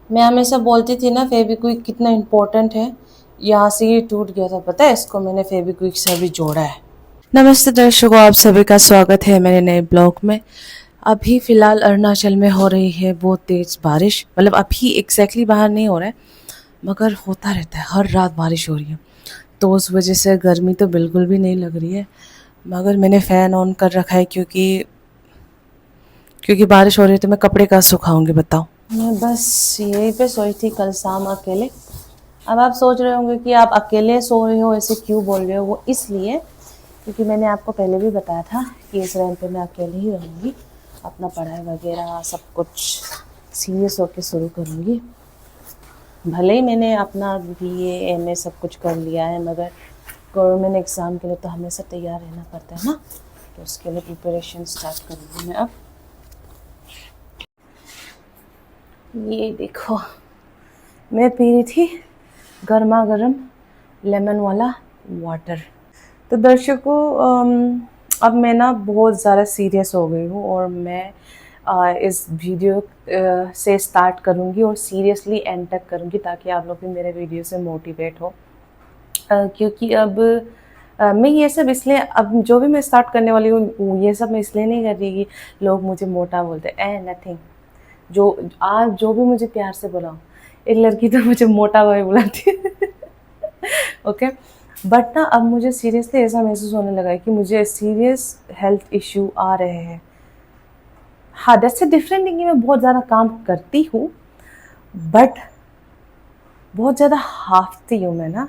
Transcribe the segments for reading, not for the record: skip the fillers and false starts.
मैं हमेशा बोलती थी ना फेविक्विक कितना इम्पोर्टेंट है। यहाँ से ये टूट गया था, पता है, इसको मैंने फेविक्विक से अभी जोड़ा है। नमस्ते दर्शकों, आप सभी का स्वागत है मेरे नए ब्लॉग में। अभी फ़िलहाल अरुणाचल में हो रही है बहुत तेज़ बारिश। मतलब अभी एग्जैक्टली बाहर नहीं हो रहा है, मगर होता रहता है, हर रात बारिश हो रही है। तो उस वजह से गर्मी तो बिल्कुल भी नहीं लग रही है, मगर मैंने फ़ैन ऑन कर रखा है क्योंकि क्योंकि बारिश हो रही है तो मैं कपड़े कहाँ सुखाऊंगी बताओ। मैं बस यहीं पे सोई थी कल शाम अकेले। अब आप सोच रहे होंगे कि आप अकेले सो रहे हो, ऐसे क्यों बोल रहे हो। वो इसलिए क्योंकि मैंने आपको पहले भी बताया था कि इस रेंट पे मैं अकेले ही रहूँगी। अपना पढ़ाई वगैरह सब कुछ सीरियस होकर शुरू करूँगी। भले ही मैंने अपना BA MA सब कुछ कर लिया है, मगर गवर्नमेंट एग्ज़ाम के लिए तो हमेशा तैयार रहना पड़ता है ना। तो उसके लिए प्रिपरेशन स्टार्ट करूँगी मैं अब। ये देखो, मैं पी रही थी गर्मा गर्म लेमन वाला वाटर। तो दर्शकों, अब मैं ना बहुत ज़्यादा सीरियस हो गई हूँ और मैं इस वीडियो से स्टार्ट करूँगी और सीरियसली एंड तक करूँगी, ताकि आप लोग भी मेरे वीडियो से मोटिवेट हो। क्योंकि अब मैं ये सब इसलिए, अब जो भी मैं स्टार्ट करने वाली हूँ ये सब मैं इसलिए नहीं कर रही कि लोग मुझे मोटा बोलते हैं। नथिंग। जो आज जो भी मुझे प्यार से बुलाओ, एक लड़की तो मुझे मोटा भाई बुलाती है। ओके, बट ना अब मुझे सीरियसली ऐसा महसूस होने लगा है कि मुझे सीरियस हेल्थ इश्यू आ रहे हैं। हाँ, दैट्स अ डिफरेंट थिंग कि मैं बहुत ज़्यादा काम करती हूँ, बट बहुत ज़्यादा हाफती हूँ मैं ना।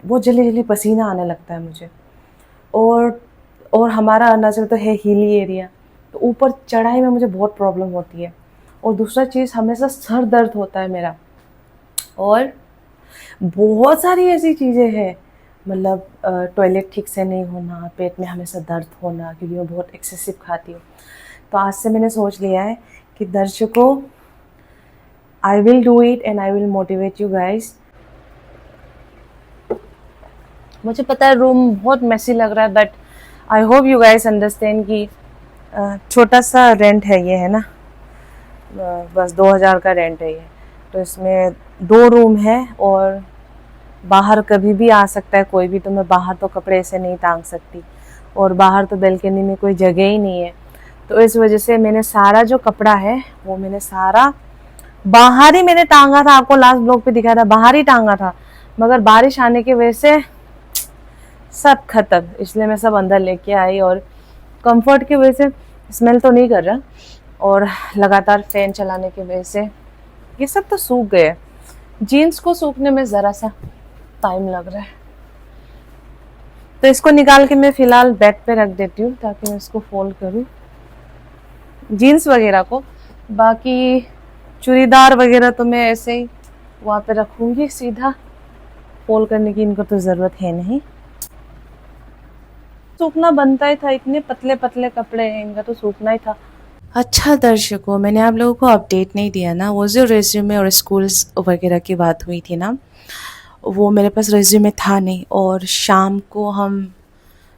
बहुत जल्दी जल्दी पसीना आने लगता है मुझे। और हमारा अरुणाचल तो है हिली एरिया, तो ऊपर चढ़ाई में मुझे बहुत प्रॉब्लम होती है। और दूसरा चीज़, हमेशा सर दर्द होता है मेरा। और बहुत सारी ऐसी चीज़ें हैं, मतलब टॉयलेट ठीक से नहीं होना, पेट में हमेशा दर्द होना, क्योंकि मैं बहुत एक्सेसिव खाती हूँ। तो आज से मैंने सोच लिया है कि दर्शकों, I will do it and I will motivate you guys. मुझे पता है रूम बहुत मेसी लग रहा है, but I hope you guys understand कि छोटा सा रेंट है ये, है ना। बस 2000 का रेंट है ये। तो इसमें 2 रूम है और बाहर कभी भी आ सकता है कोई भी, तो मैं बाहर तो कपड़े ऐसे नहीं टांग सकती, और बाहर तो बैल्कनी में कोई जगह ही नहीं है। तो इस वजह से मैंने सारा जो कपड़ा है वो मैंने सारा बाहर ही मैंने टांगा था। आपको लास्ट ब्लॉग पे दिखाया था, बाहर ही टांगा था, मगर बारिश आने की वजह से सब खत्म, इसलिए मैं सब अंदर लेके आई। और कंफर्ट की वजह से स्मेल तो नहीं कर रहा, और लगातार फैन चलाने की वजह से ये सब तो सूख गए। जीन्स को सूखने में ज़रा सा टाइम लग रहा है, तो इसको निकाल के मैं फ़िलहाल बेड पे रख देती हूँ ताकि मैं इसको फोल्ड करूँ, जीन्स वगैरह को। बाकी चूड़ीदार वगैरह तो मैं ऐसे ही वहाँ पे रखूँगी सीधा, फोल्ड करने की इनको तो ज़रूरत है नहीं। सूखना बनता ही था, इतने पतले पतले कपड़े हैं, इनका तो सूखना ही था। अच्छा दर्शकों, मैंने आप लोगों को अपडेट नहीं दिया ना, वो जो रेज्यूमे और स्कूल्स वगैरह की बात हुई थी ना, वो मेरे पास रेज्यूमे था नहीं, और शाम को हम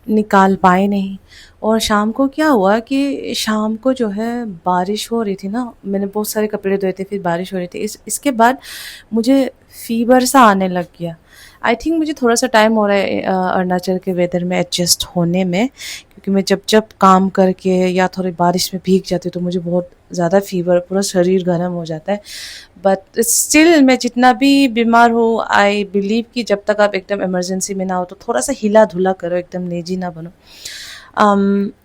निकाल पाए नहीं। और शाम को क्या हुआ कि शाम को जो है बारिश हो रही थी ना, मैंने बहुत सारे कपड़े धोए थे, फिर बारिश हो रही थी। इसके बाद मुझे फ़ीवर सा आने लग गया। आई थिंक मुझे थोड़ा सा टाइम हो रहा है अरुणाचल के वेदर में एडजस्ट होने में, क्योंकि मैं जब जब काम करके या थोड़ी बारिश में भीग जाती हूँ तो मुझे बहुत ज़्यादा फ़ीवर, पूरा शरीर गर्म हो जाता है। बट स्टिल मैं जितना भी बीमार हूँ, आई बिलीव कि जब तक आप एकदम इमरजेंसी में ना हो तो थोड़ा सा हिला धुला करो, एकदम लेजी ना बनो।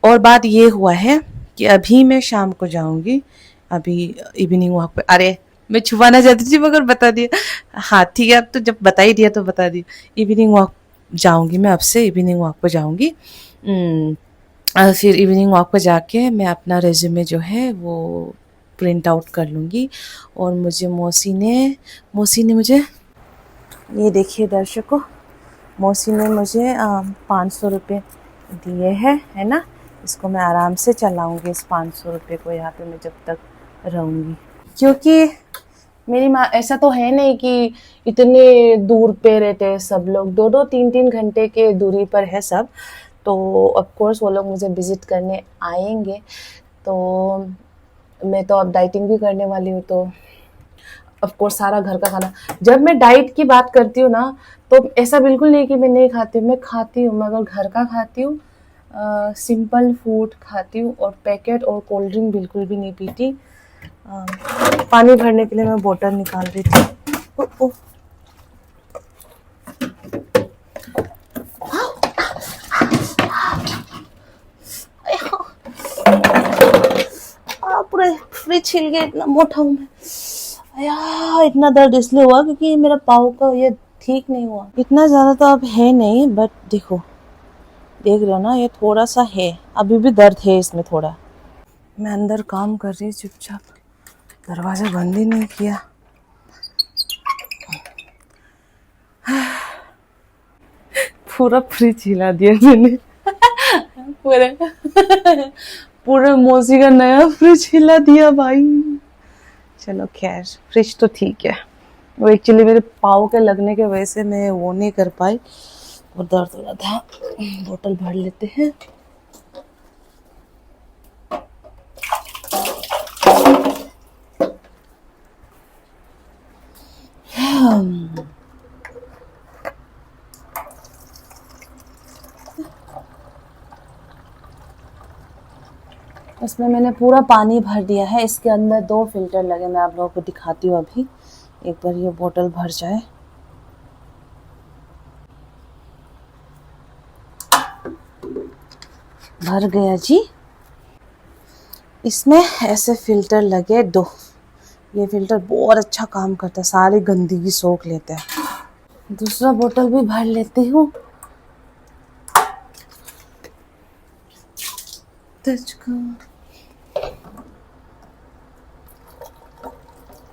और बात ये हुआ है कि अभी मैं शाम को जाऊंगी, अभी इवनिंग वॉक पे। अरे, मैं छुपाना चाहती थी मगर बता दिया। हाँ ठीक है, अब तो जब बता ही दिया तो बता दिया। इवनिंग वॉक जाऊंगी मैं, अब से इवनिंग वॉक पे जाऊंगी। फिर इवनिंग वॉक पे जाके मैं अपना रेज्यूमे जो है वो प्रिंट आउट कर लूँगी। और मुझे मौसी ने मुझे, ये देखिए दर्शकों, मौसी ने मुझे 500 रुपये दिए हैं, है ना। इसको मैं आराम से चलाऊँगी, इस 500 रुपये को, यहाँ पे मैं जब तक रहूँगी। क्योंकि मेरी माँ, ऐसा तो है नहीं कि इतने दूर पे रहते हैं सब लोग, 2-2 3-3 घंटे के दूरी पर है सब। तो ऑफ कोर्स वो लोग मुझे विज़िट करने आएंगे। तो मैं तो अब डाइटिंग भी करने वाली हूँ, तो ऑफ कोर्स सारा घर का खाना। जब मैं डाइट की बात करती हूँ ना, तो ऐसा बिल्कुल नहीं कि मैं नहीं खाती हूँ, मैं खाती हूँ, मगर घर का खाती हूँ, सिंपल फूड खाती हूँ, और पैकेट और कोल्ड ड्रिंक बिल्कुल भी नहीं पीती। पानी भरने के लिए मैं बोतल निकाल रही थी। पूरे फ्रिज हिल गया, इतना मोटा हूँ मैं यार। इतना दर्द इसलिए हुआ क्योंकि मेरा पाँव का ये ठीक नहीं हुआ। इतना ज़्यादा तो अब है नहीं, बट देखो, देख रहे हो ना, ये थोड़ा सा है, अभी भी दर्द है इसमें थोड़ा। मैं अंदर काम कर रही चुपचाप, दरवाज़ा बंद ही नहीं किया। पूरा फ्रिज हिला दिया मैंने। पूरे पूरे मौसी का नया फ्रिज हिला दिया भाई। चलो खैर, फ्रिज तो ठीक है। वो एक्चुअली मेरे पाँव के लगने के वजह से मैं वो नहीं कर पाई, वो दर्द हो रहा था। बोतल भर लेते हैं। इसमें मैंने पूरा पानी भर दिया है। इसके अंदर 2 फिल्टर लगे, मैं आप लोगों को दिखाती हूँ अभी। एक बार ये बोतल भर जाए। भर गया जी। इसमें ऐसे फिल्टर लगे 2। ये फिल्टर बहुत अच्छा काम करता है, सारी गंदगी सोख लेते हैं। दूसरा बोतल भी भर लेती हूँ।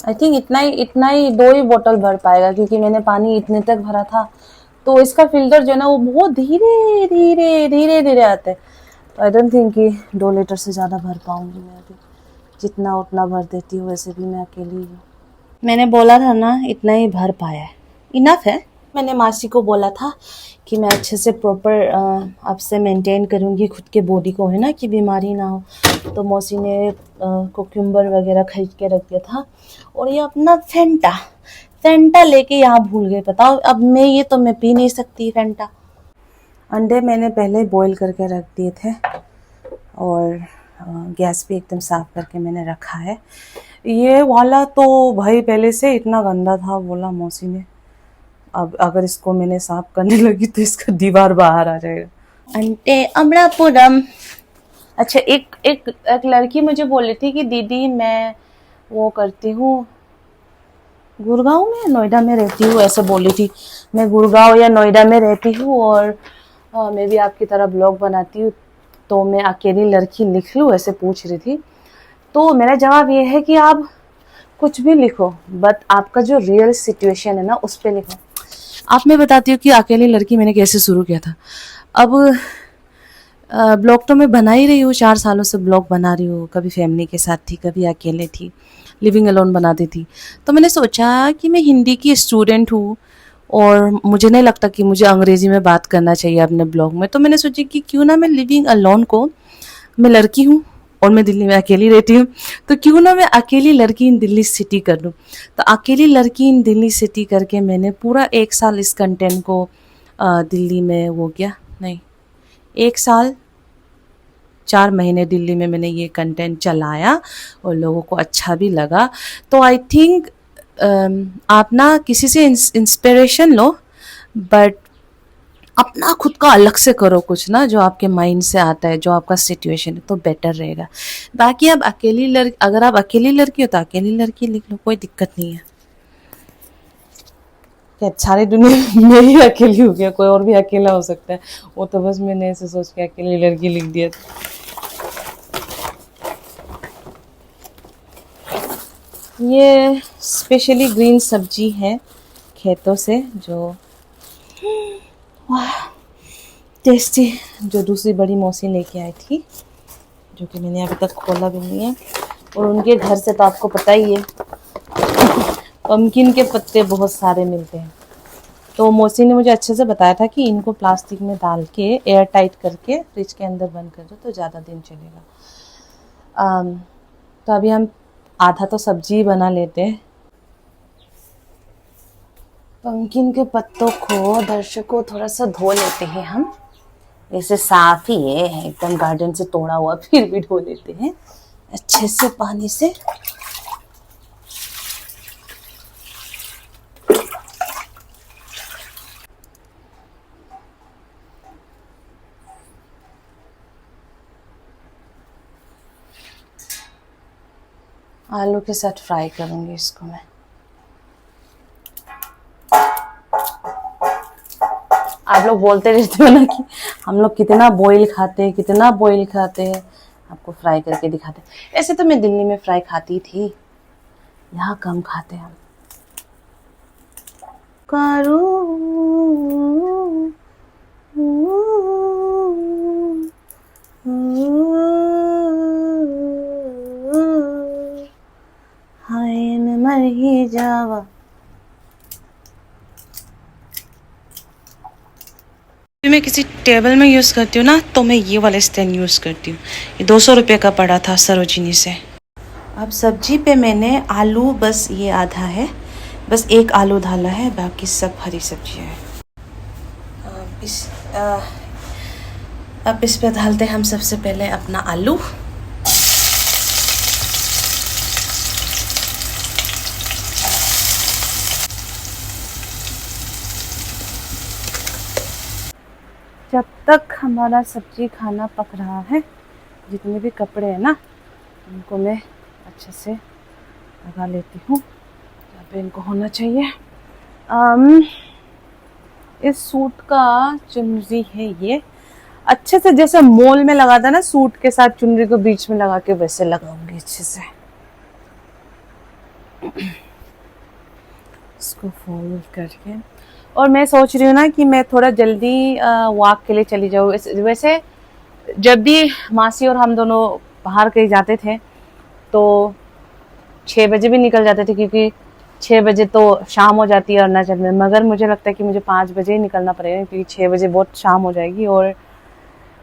आई थिंक इतना ही 2 ही बोतल भर पाएगा, क्योंकि मैंने पानी इतने तक भरा था। तो इसका फिल्टर जो है ना, वो बहुत धीरे धीरे धीरे धीरे आता है। तो आई डोंट थिंक कि 2 लीटर से ज़्यादा भर पाऊंगी मैं अभी। जितना उतना भर देती हूँ, वैसे भी मैं अकेली हूँ। मैंने बोला था ना, इतना ही भर पाया है, इनफ है। मैंने मासी को बोला था कि मैं अच्छे से प्रॉपर अब से मेंटेन करूँगी खुद के बॉडी को, है ना, कि बीमारी ना हो। तो मौसी ने कुकुम्बर वगैरह खरीद के रख दिया था, और ये अपना फेंटा लेके यहाँ भूल गए। बताओ अब मैं मैं पी नहीं सकती फेंटा। अंडे मैंने पहले बॉईल करके रख दिए थे, और गैस भी एकदम साफ़ करके मैंने रखा है। ये वाला तो भाई पहले से इतना गंदा था, बोला मौसी ने, अब अगर इसको मैंने साफ करने लगी तो इसका दीवार बाहर आ जाएगा। अंटे अमरापुरम। अच्छा, एक लड़की मुझे बोल रही थी कि दीदी मैं वो करती हूँ, गुड़गांव में नोएडा में रहती हूँ, ऐसे बोली थी। मैं गुड़गांव या नोएडा में रहती हूँ, और मैं भी आपकी तरह ब्लॉग बनाती हूँ, तो मैं अकेली लड़की लिख लूँ, ऐसे पूछ रही थी। तो मेरा जवाब ये है कि आप कुछ भी लिखो, बट आपका जो रियल सिचुएशन है ना, उस पर लिखो। आप मैं बताती हूँ कि अकेली लड़की मैंने कैसे शुरू किया था। अब ब्लॉग तो मैं बना ही रही हूँ, 4 सालों से ब्लॉग बना रही हूँ। कभी फैमिली के साथ थी, कभी अकेले थी, लिविंग अलोन बनाती थी। तो मैंने सोचा कि मैं हिंदी की स्टूडेंट हूँ, और मुझे नहीं लगता कि मुझे अंग्रेज़ी में बात करना चाहिए अपने ब्लॉग में। तो मैंने सोचा कि क्यों ना मैं लिविंग अलोन को, मैं लड़की हूँ और मैं दिल्ली में अकेली रहती हूँ, तो क्यों ना मैं अकेली लड़की इन दिल्ली सिटी कर लूँ। तो अकेली लड़की इन दिल्ली सिटी करके मैंने पूरा 1 साल इस कंटेंट को दिल्ली में वो किया। नहीं, 1 साल 4 महीने दिल्ली में मैंने ये कंटेंट चलाया, और लोगों को अच्छा भी लगा। तो आई थिंक आप ना किसी से इंस्पिरेशन लो, बट अपना खुद का अलग से करो कुछ ना, जो आपके माइंड से आता है, जो आपका सिचुएशन है, तो बेटर रहेगा। बाकी अब अगर आप अकेली लड़की हो तो अकेली लड़की लिख लो, कोई दिक्कत नहीं है। क्या सारी दुनिया में ही अकेली हो गया, कोई और भी अकेला हो सकता है, वो तो बस मैंने ऐसे सोच के अकेली लड़की लिख दिया। ये स्पेशली ग्रीन सब्जी है खेतों से, जो टेस्टी, जो दूसरी बड़ी मौसी लेके आई थी, जो कि मैंने अभी तक खोला भी नहीं है। और उनके घर से तो आपको पता ही है, पम्पकिन के पत्ते बहुत सारे मिलते हैं। तो मौसी ने मुझे अच्छे से बताया था कि इनको प्लास्टिक में डाल के एयर टाइट करके फ्रिज के अंदर बंद कर दो तो ज़्यादा दिन चलेगा। तो अभी हम आधा तो सब्जी बना लेते हैं। पंकिन के पत्तों को दर्शकों थोड़ा सा धो लेते हैं हम। ऐसे साफ ही है एकदम, गार्डन से तोड़ा हुआ, फिर भी धो लेते हैं अच्छे से पानी से। आलू के साथ फ्राई करूंगी इसको मैं। आप लोग बोलते रहते हो ना कि हम लोग कितना बॉईल खाते हैं, कितना बॉईल खाते हैं, आपको फ्राई करके दिखाते हैं। ऐसे तो मैं दिल्ली में फ्राई खाती थी, यहाँ कम खाते हैं हम। हाय न मर ही जावा। मैं किसी टेबल में यूज़ करती हूँ ना, तो मैं ये वाला स्टैंड यूज़ करती हूँ। ये 200 रुपये का पड़ा था सरोजिनी से। अब सब्जी पे मैंने आलू, बस ये आधा है, बस एक आलू डाला है, बाकी सब हरी सब्जियाँ हैं। अब इस पे डालते हैं हम सबसे पहले अपना आलू। जब तक हमारा सब्जी खाना पक रहा है, जितने भी कपड़े हैं ना, उनको मैं अच्छे से लगा लेती हूँ जहाँ पे इनको होना चाहिए। इस सूट का चुनरी है ये, अच्छे से जैसे मॉल में लगाता ना सूट के साथ चुनरी को बीच में लगा के, वैसे लगाऊंगी अच्छे से। इसको फोल्ड करके, और मैं सोच रही हूँ ना कि मैं थोड़ा जल्दी वॉक के लिए चली जाऊँ। वैसे जब भी मासी और हम दोनों बाहर कहीं जाते थे तो 6 बजे भी निकल जाते थे, क्योंकि 6 बजे तो शाम हो जाती है अरुणाचल में। मगर मुझे लगता है कि मुझे 5 बजे ही निकलना पड़ेगा, क्योंकि 6 बजे बहुत शाम हो जाएगी, और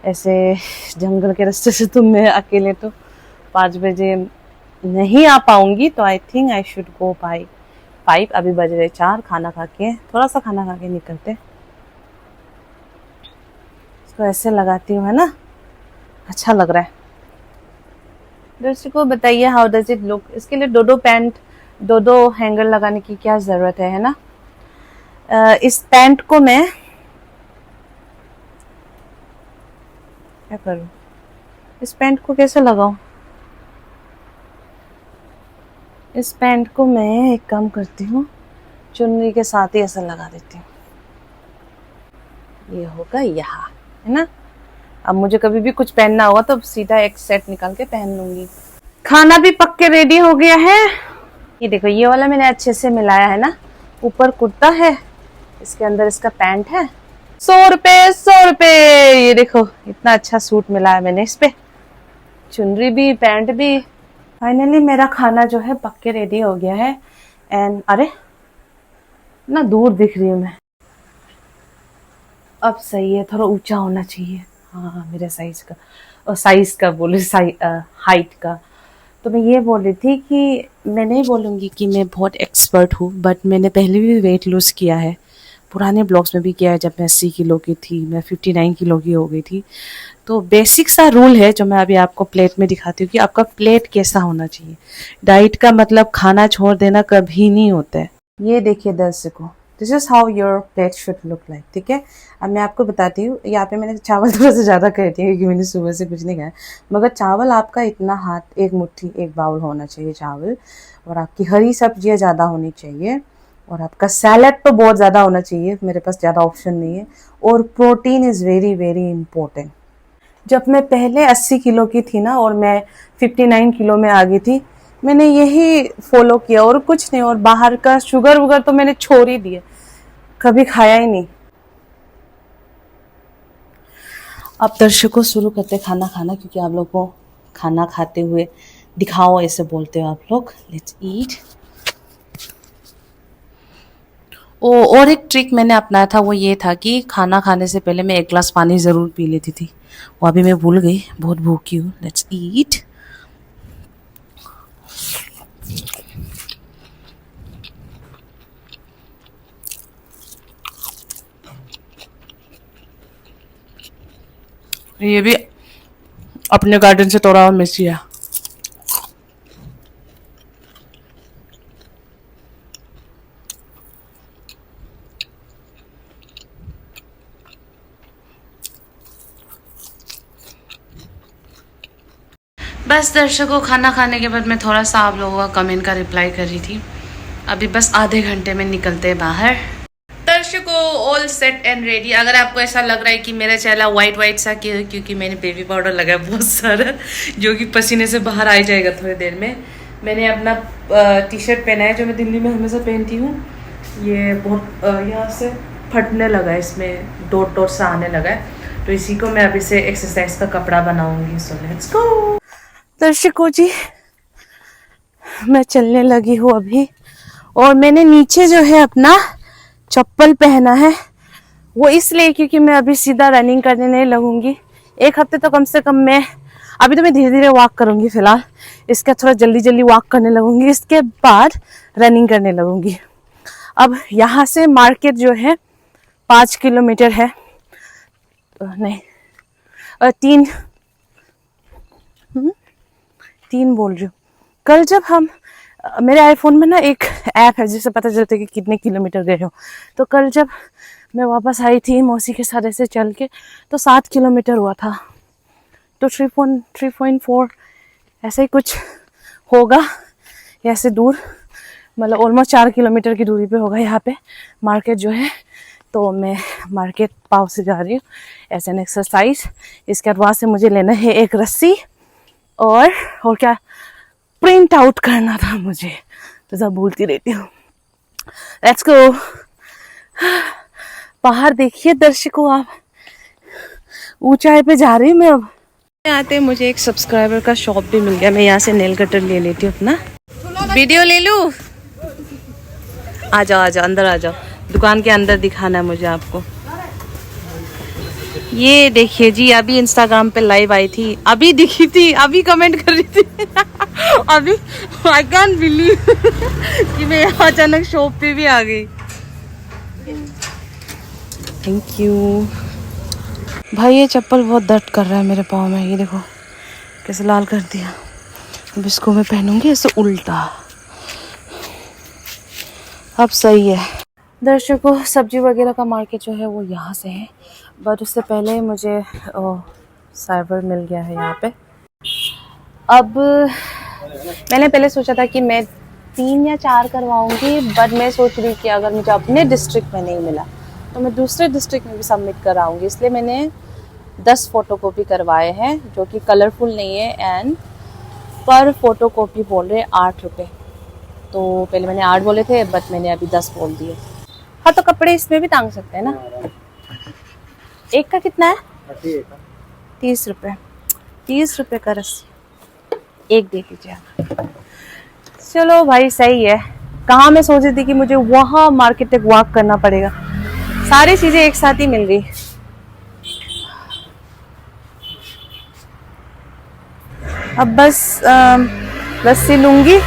ऐसे जंगल के रास्ते से तो मैं अकेले तो 5 बजे नहीं आ पाऊंगी। तो I think I should go by 5। अभी बज रहे 4, खाना खा के, थोड़ा सा खाना खा के निकलते। इसको ऐसे लगाती हूँ, है ना, अच्छा लग रहा है। दर्शकों बताइए हाउ डज इट लुक। इसके लिए दो हैंगर लगाने की क्या जरूरत है ना। इस पैंट को मैं क्या करूं, इस पैंट को कैसे लगाऊं। इस पैंट को मैं एक काम करती हूँ, चुन्नी के साथ ही ऐसा लगा देती हूँ। ये होगा यहाँ, है ना। अब मुझे कभी भी कुछ पहनना होगा तो सीधा एक सेट निकाल के पहन लूंगी। खाना भी पक के रेडी हो गया है। ये देखो, ये वाला मैंने अच्छे से मिलाया है ना। ऊपर कुर्ता है, इसके अंदर इसका पैंट है। 100 रुपए। ये देखो इतना अच्छा सूट मिला है मैंने इस पे, चुनरी भी पैंट भी। फाइनली मेरा खाना जो है पक के रेडी हो गया है। एंड अरे ना दूर दिख रही हूँ मैं। अब सही है, थोड़ा ऊंचा होना चाहिए। हाँ मेरे साइज का, और साइज का बोले हाइट का। तो मैं ये बोल रही थी कि मैं नहीं बोलूँगी कि मैं बहुत एक्सपर्ट हूँ, बट मैंने पहले भी वेट लूज़ किया है, पुराने ब्लॉग्स में भी किया है। जब मैं 80 किलो की थी, मैं 59 किलो की हो गई थी। तो बेसिक सा रूल है जो मैं अभी आपको प्लेट में दिखाती हूँ कि आपका प्लेट कैसा होना चाहिए। डाइट का मतलब खाना छोड़ देना कभी नहीं होता है। ये देखिए दर्शकों, this is how your plate should look like. ठीक है, अब मैं आपको बताती हूँ। यहाँ पे मैंने चावल थोड़ा सा ज़्यादा कर दिया क्योंकि मैंने सुबह से कुछ नहीं खाया। मगर चावल आपका इतना हाथ, एक मुट्ठी, एक बाउल होना चाहिए चावल। और आपकी हरी सब्जियाँ ज़्यादा होनी चाहिए, और आपका सैलड तो बहुत ज़्यादा होना चाहिए। मेरे पास ज़्यादा ऑप्शन नहीं है। और protein is very very important. जब मैं पहले 80 किलो की थी ना, और मैं 59 किलो में आ गई थी, मैंने यही फॉलो किया और कुछ नहीं। और बाहर का शुगर वुगर तो मैंने छोड़ ही दिया, कभी खाया ही नहीं। अब दर्शकों शुरू करते खाना खाना, क्योंकि आप लोग को खाना खाते हुए दिखाओ ऐसे बोलते हो आप लोग। Let's eat. और एक ट्रिक मैंने अपनाया था, वो ये था कि खाना खाने से पहले मैं 1 ग्लास पानी ज़रूर पी लेती थी। वो अभी मैं भूल गई, बहुत भूखी हूँ। Let's eat. ये भी अपने गार्डन से तोड़ा हुआ मिर्ची है। बस दर्शकों, खाना खाने के बाद मैं थोड़ा सा आप लोगों का कमेंट का रिप्लाई कर रही थी। अभी बस आधे घंटे में निकलते हैं बाहर। दर्शकों, ऑल सेट एंड रेडी। अगर आपको ऐसा लग रहा है कि मेरा चेहरा वाइट वाइट सा क्योंकि मैंने बेबी पाउडर लगाया बहुत सारा, जो कि पसीने से बाहर आ जाएगा थोड़ी देर में। मैंने अपना टी शर्ट पहना है जो मैं दिल्ली में हमेशा पहनती हूँ। ये बहुत यहाँ से फटने लगा है, इसमें डॉट डॉट सा आने लगा है, तो इसी को मैं अभी से एक्सरसाइज का कपड़ा बनाऊंगी। So let's go. दर्शकों जी, मैं चलने लगी हूँ अभी, और मैंने नीचे जो है अपना चप्पल पहना है, वो इसलिए क्योंकि मैं अभी सीधा रनिंग करने नहीं लगूंगी। एक हफ्ते तो कम से कम मैं, अभी तो मैं धीरे धीरे वॉक करूंगी फिलहाल, इसका थोड़ा जल्दी जल्दी वॉक करने लगूंगी, इसके बाद रनिंग करने लगूंगी। अब यहाँ से मार्केट जो है 5 किलोमीटर है, नहीं 3 बोल रही हूँ। कल जब हम, मेरे आईफोन में ना एक ऐप है जिससे पता चलता है कि कितने किलोमीटर गए हो, तो कल जब मैं वापस आई थी मौसी के साथ ऐसे चल के, तो 7 किलोमीटर हुआ था। तो 3.4 ऐसे ही कुछ होगा, ऐसे दूर, मतलब ऑलमोस्ट 4 किलोमीटर की दूरी पे होगा यहाँ पे मार्केट जो है। तो मैं मार्केट पाव से जा रही हूँ एज एन एक्सरसाइज। इसके बाद वहाँ से मुझे लेना है एक रस्सी, और क्या प्रिंट आउट करना था मुझे, तो सब भूलती रहती हूँ। Let's go. बाहर देखिए दर्शकों, आप ऊंचाई पे जा रही हूँ मैं। अब आते मुझे एक सब्सक्राइबर का शॉप भी मिल गया, मैं यहाँ से नेल कटर ले लेती हूँ, अपना वीडियो ले लूँ। आ जाओ अंदर आ जाओ, दुकान के अंदर दिखाना है मुझे आपको। ये देखिए जी, अभी इंस्टाग्राम पे लाइव आई थी, अभी दिखी थी, अभी कमेंट कर रही थी अभी आई कैन बिलीव कि मैं यहाँ अचानक शॉप पे भी आ गई। थैंक यू भाई। ये चप्पल बहुत दर्द कर रहा है मेरे पाँव में, ये देखो कैसे लाल कर दिया। अब इसको मैं पहनूंगी ऐसे उल्टा, अब सही है। दर्शकों, सब्जी वगैरह का मार्केट जो है वो यहाँ से है, बट उससे पहले मुझे साइबर मिल गया है यहाँ पे। अब मैंने पहले सोचा था कि मैं 3 या 4 करवाऊंगी, बट मैं सोच रही कि अगर मुझे अपने डिस्ट्रिक्ट में नहीं मिला तो मैं दूसरे डिस्ट्रिक्ट में भी सबमिट कराऊंगी। इसलिए मैंने 10 फोटोकॉपी करवाए हैं, जो कि कलरफुल नहीं है, एंड पर फोटोकॉपी बोल रहे 8 रुपये। तो पहले मैंने 8 बोले थे, बट मैंने अभी 10 बोल दिए। हाँ, तो कपड़े इसमें भी टांग सकते हैं ना। एक का कितना है? 30 रुपये। 30 रुपये का रस्सी एक दे दीजिए। चलो भाई, सही है। कहाँ मैं सोच रही थी कि मुझे वहाँ मार्केट तक वॉक करना पड़ेगा, सारी चीजें एक साथ ही मिल गई। अब बस रस्सी लूंगी,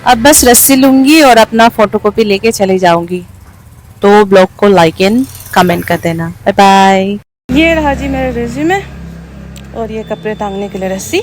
अब बस रस्सी लूंगी और अपना फोटोकॉपी लेके चली जाऊंगी। तो ब्लॉग को लाइक एंड कमेंट कर देना। Bye bye. ये रहा जी मेरा रिज्यूमे, और ये कपड़े टांगने के लिए रस्सी।